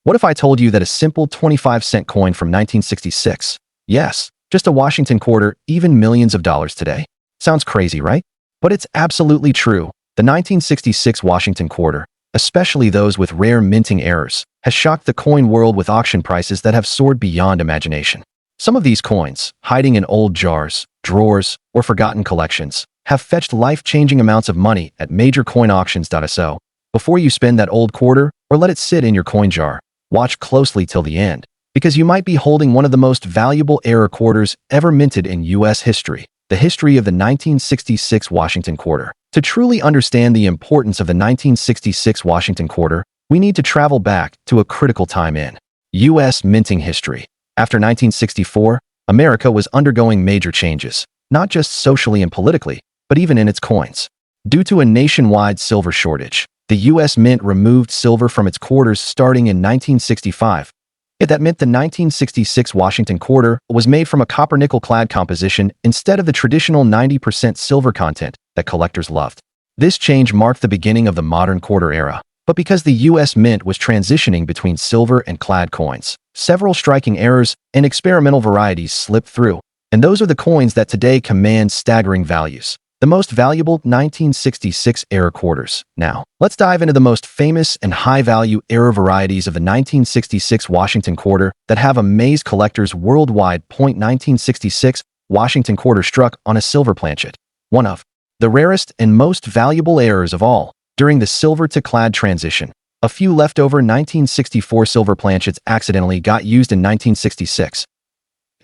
What if I told you that a simple 25-cent coin from 1966, yes, just a Washington quarter, even millions of dollars today? Sounds crazy, right? But it's absolutely true. The 1966 Washington quarter, especially those with rare minting errors, has shocked the coin world with auction prices that have soared beyond imagination. Some of these coins, hiding in old jars, drawers, or forgotten collections, have fetched life-changing amounts of money at major coin auctions.so. Before you spend that old quarter or let it sit in your coin jar, watch closely till the end, because you might be holding one of the most valuable error quarters ever minted in U.S. history, the history of the 1966 Washington quarter. To truly understand the importance of the 1966 Washington quarter, we need to travel back to a critical time in U.S. minting history. After 1964, America was undergoing major changes, not just socially and politically, but even in its coins. Due to a nationwide silver shortage, the U.S. Mint removed silver from its quarters starting in 1965. That meant the 1966 Washington quarter was made from a copper-nickel-clad composition instead of the traditional 90% silver content that collectors loved. This change marked the beginning of the modern quarter era. But because the U.S. Mint was transitioning between silver and clad coins, several striking errors and experimental varieties slipped through, and those are the coins that today command staggering values. The most valuable 1966 error quarters. Now, let's dive into the most famous and high-value error varieties of the 1966 Washington quarter that have amazed collectors worldwide. 1966 Washington quarter struck on a silver planchet. One of the rarest and most valuable errors of all. During the silver-to-clad transition, a few leftover 1964 silver planchets accidentally got used in 1966.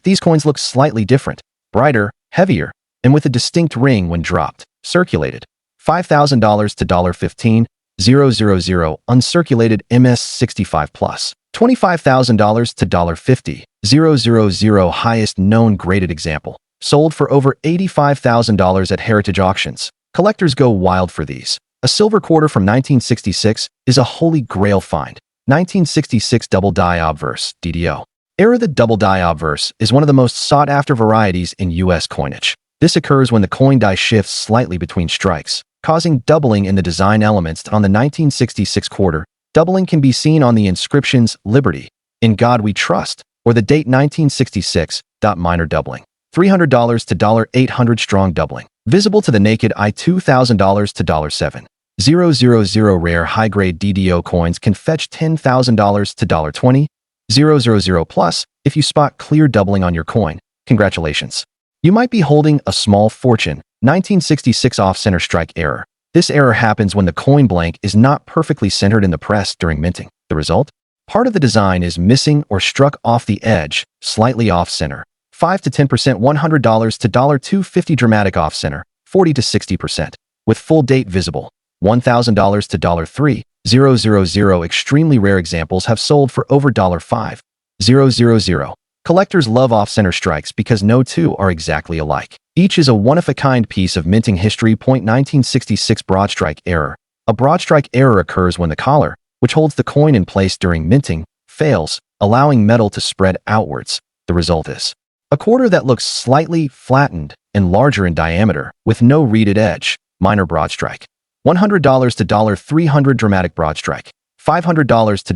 These coins look slightly different, brighter, heavier, and with a distinct ring when dropped. Circulated. $5,000 to $15,000, uncirculated MS65 plus. $25,000 to $50,000, highest known graded example. Sold for over $85,000 at heritage auctions. Collectors go wild for these. A silver quarter from 1966 is a holy grail find. 1966 double die obverse, DDO. The double die obverse is one of the most sought-after varieties in U.S. coinage. This occurs when the coin die shifts slightly between strikes, causing doubling in the design elements on the 1966 quarter. Doubling can be seen on the inscriptions Liberty, In God We Trust, or the date 1966. Minor doubling. $300 to $800 strong doubling. Visible to the naked eye. $2,000 to $7,000. Rare high-grade DDO coins can fetch $10,000 to $20,000 plus if you spot clear doubling on your coin. Congratulations. You might be holding a small fortune. 1966 off-center strike error. This error happens when the coin blank is not perfectly centered in the press during minting. The result? Part of the design is missing or struck off the edge, slightly off-center. 5 to 10%. $100 to $250 dramatic off-center. 40 to 60%. With full date visible. $1,000 to $3,000. Extremely rare examples have sold for over $5,000. Collectors love off-center strikes because no two are exactly alike. Each is a one-of-a-kind piece of minting history. 1966 broadstrike error. A broadstrike error occurs when the collar, which holds the coin in place during minting, fails, allowing metal to spread outwards. The result is a quarter that looks slightly flattened and larger in diameter, with no reeded edge. Minor broadstrike. $100 to $300 dramatic broadstrike. $500 to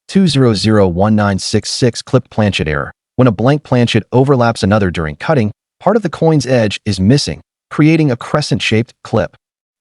$1,200,1966 clipped planchet error. When a blank planchet overlaps another during cutting, part of the coin's edge is missing, creating a crescent-shaped clip.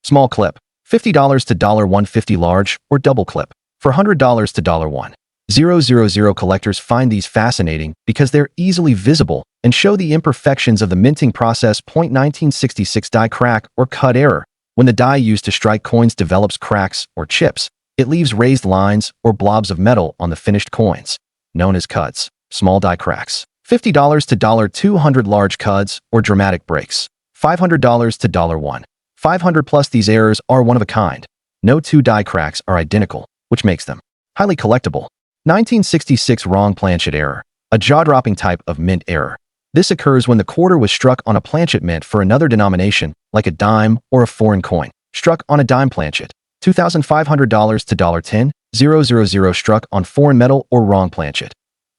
Small clip. $50 to $150 large or double clip. For $100 to $1,000. Collectors find these fascinating because they're easily visible and show the imperfections of the minting process. 1966 die crack or cut error. When the die used to strike coins develops cracks or chips, it leaves raised lines or blobs of metal on the finished coins, known as cuds. Small die cracks. $50 to $200 large cuds or dramatic breaks. $500 to $1,000. 500 plus. These errors are one of a kind. No two die cracks are identical, which makes them highly collectible. 1966 wrong planchet error. A jaw-dropping type of mint error. This occurs when the quarter was struck on a planchet meant for another denomination, like a dime or a foreign coin. Struck on a dime planchet. $2,500 to $10,000 struck on foreign metal or wrong planchet.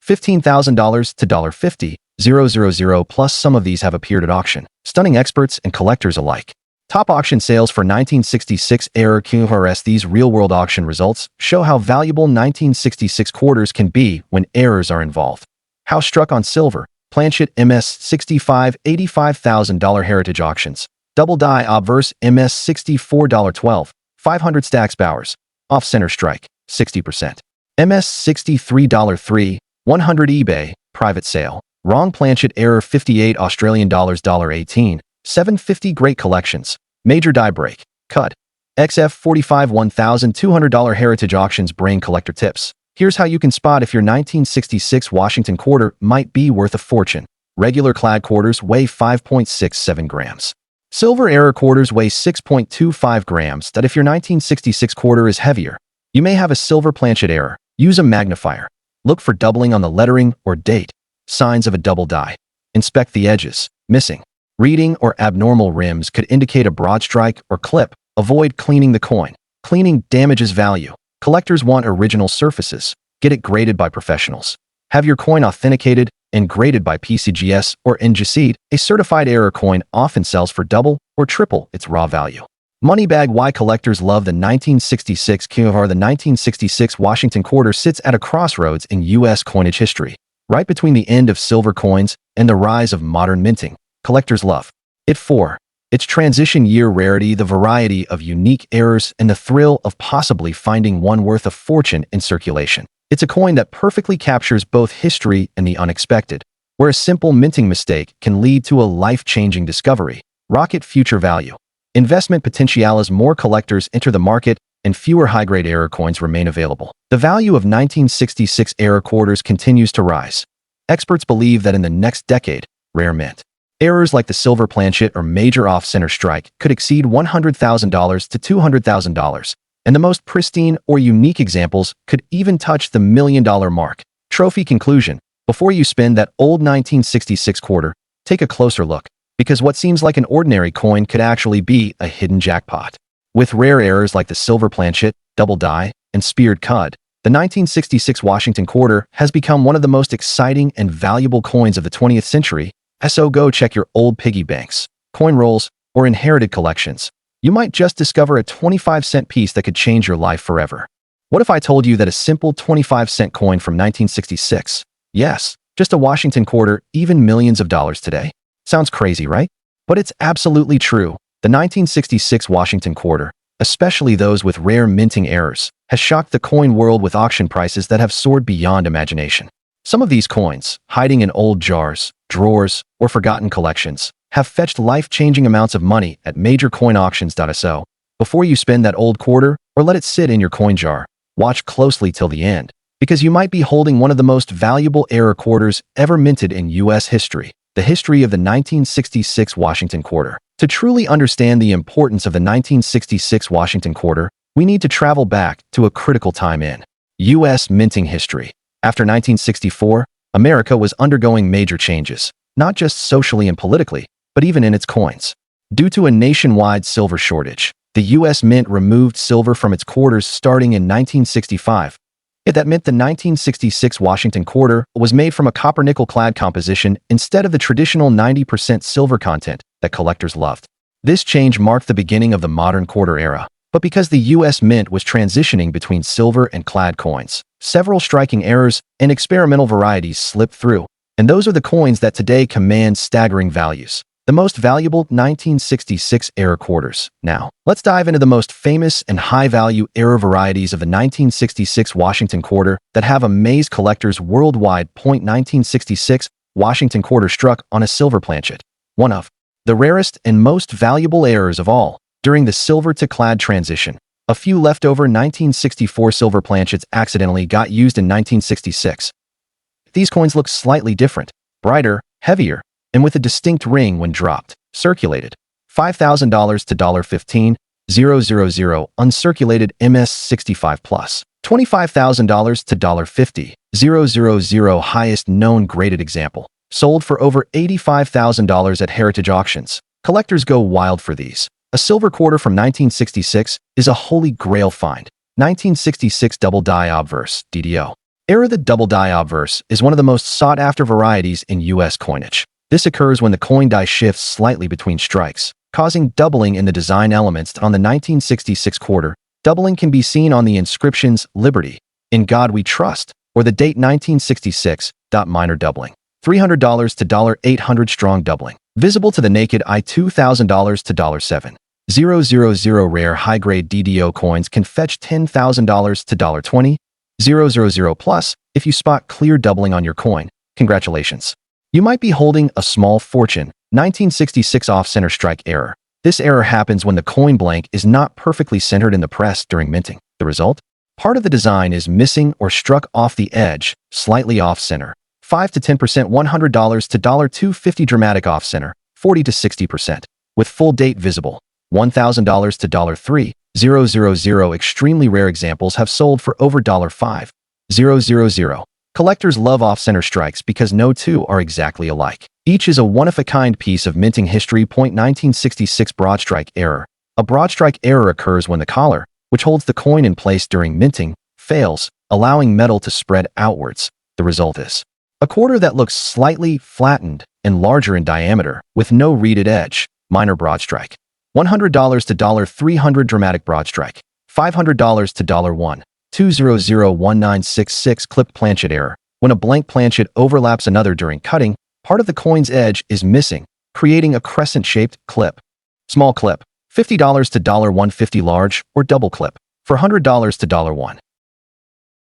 $15,000 to $50,000 plus. Some of these have appeared at auction, stunning experts and collectors alike. Top auction sales for 1966 era QRS. These real-world auction results show how valuable 1966 quarters can be when errors are involved. How struck on silver, planchet MS65 $85,000 heritage auctions. Double die obverse MS $64.12, 500 stacks Bowers. Off-center strike, 60%. MS $63.3, 100 eBay, private sale. Wrong planchet error 58 Australian dollars $18, 750 great collections. Major die break, cut. XF 45 $1,200 heritage auctions brain collector tips. Here's how you can spot if your 1966 Washington quarter might be worth a fortune. Regular clad quarters weigh 5.67 grams. Silver error quarters weigh 6.25 grams. That if your 1966 quarter is heavier, you may have a silver planchet error. Use a magnifier. Look for doubling on the lettering or date. Signs of a double die. Inspect the edges. Missing. Reading or abnormal rims could indicate a broadstrike or clip. Avoid cleaning the coin. Cleaning damages value. Collectors want original surfaces. Get it graded by professionals. Have your coin authenticated and graded by PCGS or NGC. A certified error coin often sells for double or triple its raw value. Money bag. Why collectors love the 1966 QR. The 1966 Washington quarter sits at a crossroads in U.S. coinage history, right between the end of silver coins and the rise of modern minting. Collectors love it for its transition year rarity, the variety of unique errors, and the thrill of possibly finding one worth a fortune in circulation. It's a coin that perfectly captures both history and the unexpected, where a simple minting mistake can lead to a life-changing discovery. Rocket future value. Investment potential. As more collectors enter the market and fewer high-grade error coins remain available, the value of 1966 error quarters continues to rise. Experts believe that in the next decade, rare mint errors like the silver planchet or major off-center strike could exceed $100,000 to $200,000, and the most pristine or unique examples could even touch the $1 million mark. Trophy conclusion. Before you spend that old 1966 quarter, take a closer look, because what seems like an ordinary coin could actually be a hidden jackpot. With rare errors like the silver planchet, double die, and speared cud, the 1966 Washington quarter has become one of the most exciting and valuable coins of the 20th century. So go check your old piggy banks, coin rolls, or inherited collections. You might just discover a 25-cent piece that could change your life forever. What if I told you that a simple 25-cent coin from 1966, yes, just a Washington quarter, even millions of dollars today? Sounds crazy, right? But it's absolutely true. The 1966 Washington quarter, especially those with rare minting errors, has shocked the coin world with auction prices that have soared beyond imagination. Some of these coins, hiding in old jars, drawers, or forgotten collections, have fetched life-changing amounts of money at major coin auctions. So, before you spend that old quarter or let it sit in your coin jar, watch closely till the end, because you might be holding one of the most valuable error quarters ever minted in U.S. history, the history of the 1966 Washington quarter. To truly understand the importance of the 1966 Washington quarter, we need to travel back to a critical time in U.S. minting history. After 1964, America was undergoing major changes, not just socially and politically, but even in its coins. Due to a nationwide silver shortage, the U.S. Mint removed silver from its quarters starting in 1965. That meant the 1966 Washington quarter was made from a copper-nickel clad composition instead of the traditional 90% silver content that collectors loved. This change marked the beginning of the modern quarter era. But because the U.S. Mint was transitioning between silver and clad coins, several striking errors and experimental varieties slipped through, and those are the coins that today command staggering values. The most valuable 1966 error quarters. Now, let's dive into the most famous and high-value error varieties of the 1966 Washington quarter that have amazed collectors worldwide. 1966 Washington quarter struck on a silver planchet. One of the rarest and most valuable errors of all. During the silver-to-clad transition, a few leftover 1964 silver planchets accidentally got used in 1966. These coins look slightly different, brighter, heavier, and with a distinct ring when dropped. Circulated. $5,000 to $15,000, uncirculated MS65 plus. $25,000 to $50,000, highest known graded example. Sold for over $85,000 at heritage auctions. Collectors go wild for these. A silver quarter from 1966 is a holy grail find. 1966 double die obverse, DDO. Era. The double die obverse is one of the most sought-after varieties in U.S. coinage. This occurs when the coin die shifts slightly between strikes, causing doubling in the design elements on the 1966 quarter. Doubling can be seen on the inscriptions "Liberty," "In God We Trust," or the date 1966. Minor doubling. $300 to $800 strong doubling. Visible to the naked eye. $2,000 to $7,000 rare high-grade DDO coins can fetch $10,000 to $20,000 plus if you spot clear doubling on your coin. Congratulations. You might be holding a small fortune. 1966 off-center strike error. This error happens when the coin blank is not perfectly centered in the press during minting. The result? Part of the design is missing or struck off the edge, slightly off-center. 5 to 10%. $100 to $250 dramatic off-center. 40 to 60%. With full date visible. $1,000 to $3,000. Extremely rare examples have sold for over $5,000. Collectors love off-center strikes because no two are exactly alike. Each is a one-of-a-kind piece of minting history. 1966 broadstrike error. A broadstrike error occurs when the collar, which holds the coin in place during minting, fails, allowing metal to spread outwards. The result is a quarter that looks slightly flattened and larger in diameter, with no reeded edge. Minor broadstrike. $100 to $300 dramatic broadstrike. $500 to $1,200,1966 clipped planchet error. When a blank planchet overlaps another during cutting, part of the coin's edge is missing, creating a crescent-shaped clip. Small clip. $50 to $150 large or double clip. For $100 to $1.